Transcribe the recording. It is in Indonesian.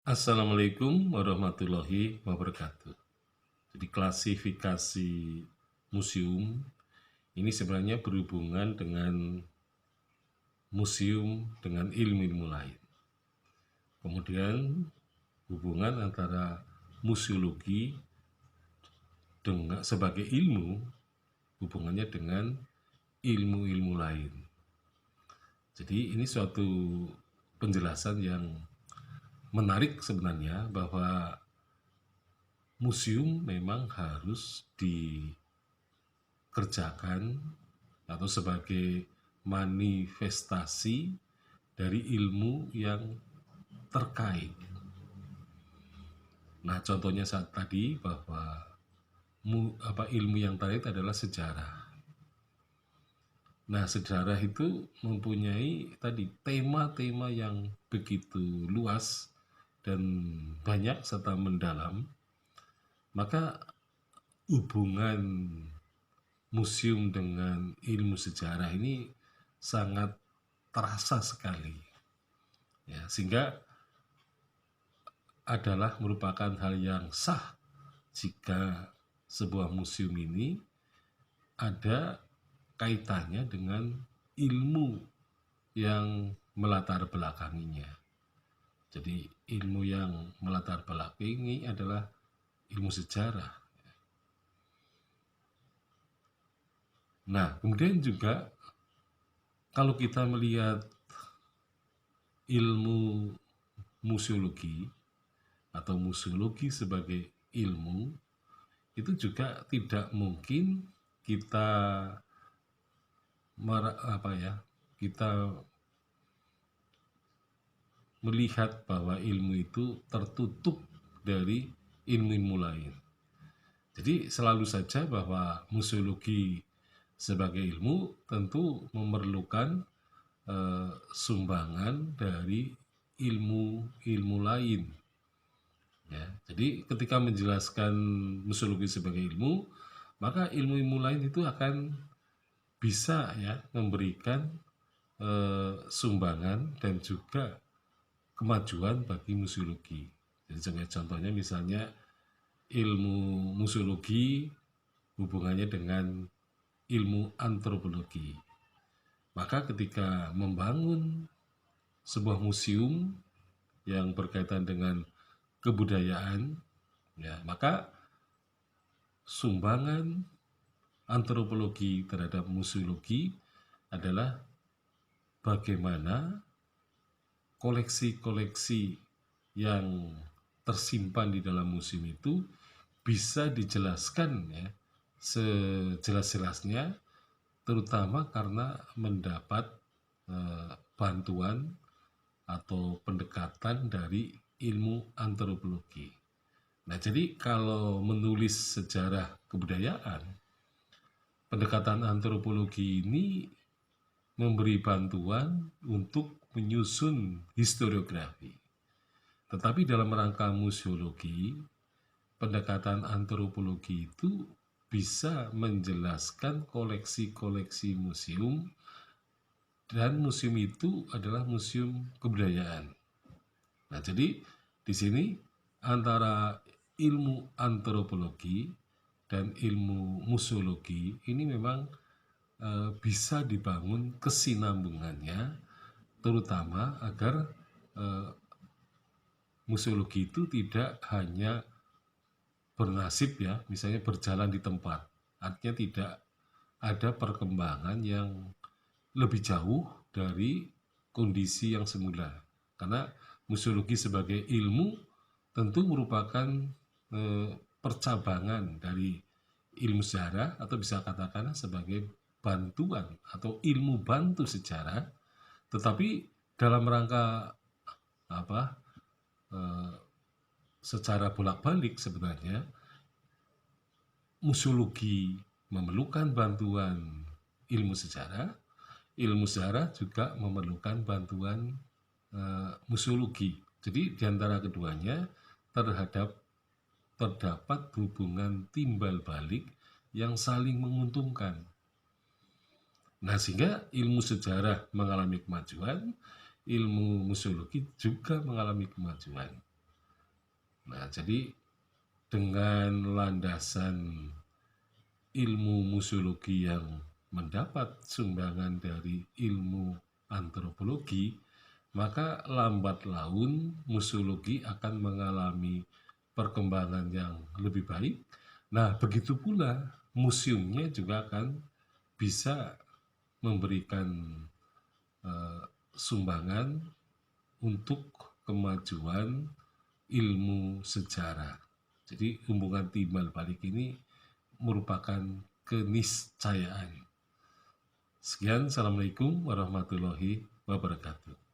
Assalamualaikum warahmatullahi wabarakatuh. Jadi klasifikasi museum ini sebenarnya berhubungan dengan museum dengan ilmu-ilmu lain. Kemudian hubungan antara museologi dengan sebagai ilmu, hubungannya dengan ilmu-ilmu lain. Jadi ini suatu penjelasan yang menarik sebenarnya, bahwa museum memang harus dikerjakan atau sebagai manifestasi dari ilmu yang terkait. Nah, contohnya saat tadi bahwa ilmu yang terkait adalah sejarah. Nah, sejarah itu mempunyai tadi tema-tema yang begitu luas dan banyak serta mendalam, maka hubungan museum dengan ilmu sejarah ini sangat terasa sekali, ya, sehingga adalah merupakan hal yang sah jika sebuah museum ini ada kaitannya dengan ilmu yang melatar belakanginya. Jadi ilmu yang melatar belakangi adalah ilmu sejarah. Nah, kemudian juga kalau kita melihat ilmu museologi atau museologi sebagai ilmu, itu juga tidak mungkin kita kita melihat bahwa ilmu itu tertutup dari ilmu-ilmu lain. Jadi selalu saja bahwa museologi sebagai ilmu tentu memerlukan sumbangan dari ilmu-ilmu lain. Ya, jadi ketika menjelaskan museologi sebagai ilmu, maka ilmu-ilmu lain itu akan bisa memberikan sumbangan dan juga kemajuan bagi museologi. Jadi contohnya misalnya ilmu museologi hubungannya dengan ilmu antropologi. Maka ketika membangun sebuah museum yang berkaitan dengan kebudayaan, maka sumbangan antropologi terhadap museologi adalah bagaimana koleksi-koleksi yang tersimpan di dalam museum itu bisa dijelaskan sejelas-jelasnya, terutama karena mendapat bantuan atau pendekatan dari ilmu antropologi. Nah, jadi kalau menulis sejarah kebudayaan, pendekatan antropologi ini memberi bantuan untuk menyusun historiografi. Tetapi dalam rangka museologi, pendekatan antropologi itu bisa menjelaskan koleksi-koleksi museum, dan museum itu adalah museum kebudayaan. Nah, jadi di sini antara ilmu antropologi dan ilmu museologi ini memang bisa dibangun kesinambungannya, terutama agar museologi itu tidak hanya bernasib misalnya berjalan di tempat, artinya tidak ada perkembangan yang lebih jauh dari kondisi yang semula, karena museologi sebagai ilmu tentu merupakan percabangan dari ilmu sejarah, atau bisa katakan sebagai bantuan atau ilmu bantu sejarah, tetapi dalam rangka secara bolak-balik sebenarnya museologi memerlukan bantuan ilmu sejarah juga memerlukan bantuan museologi. Jadi diantara keduanya terdapat hubungan timbal balik yang saling menguntungkan. Nah, sehingga ilmu sejarah mengalami kemajuan, ilmu museologi juga mengalami kemajuan. Nah, jadi dengan landasan ilmu museologi yang mendapat sumbangan dari ilmu antropologi, maka lambat laun museologi akan mengalami perkembangan yang lebih baik. Nah, begitu pula museumnya juga akan bisa memberikan sumbangan untuk kemajuan ilmu sejarah. Jadi hubungan timbal balik ini merupakan keniscayaan. Sekian, Assalamualaikum warahmatullahi wabarakatuh.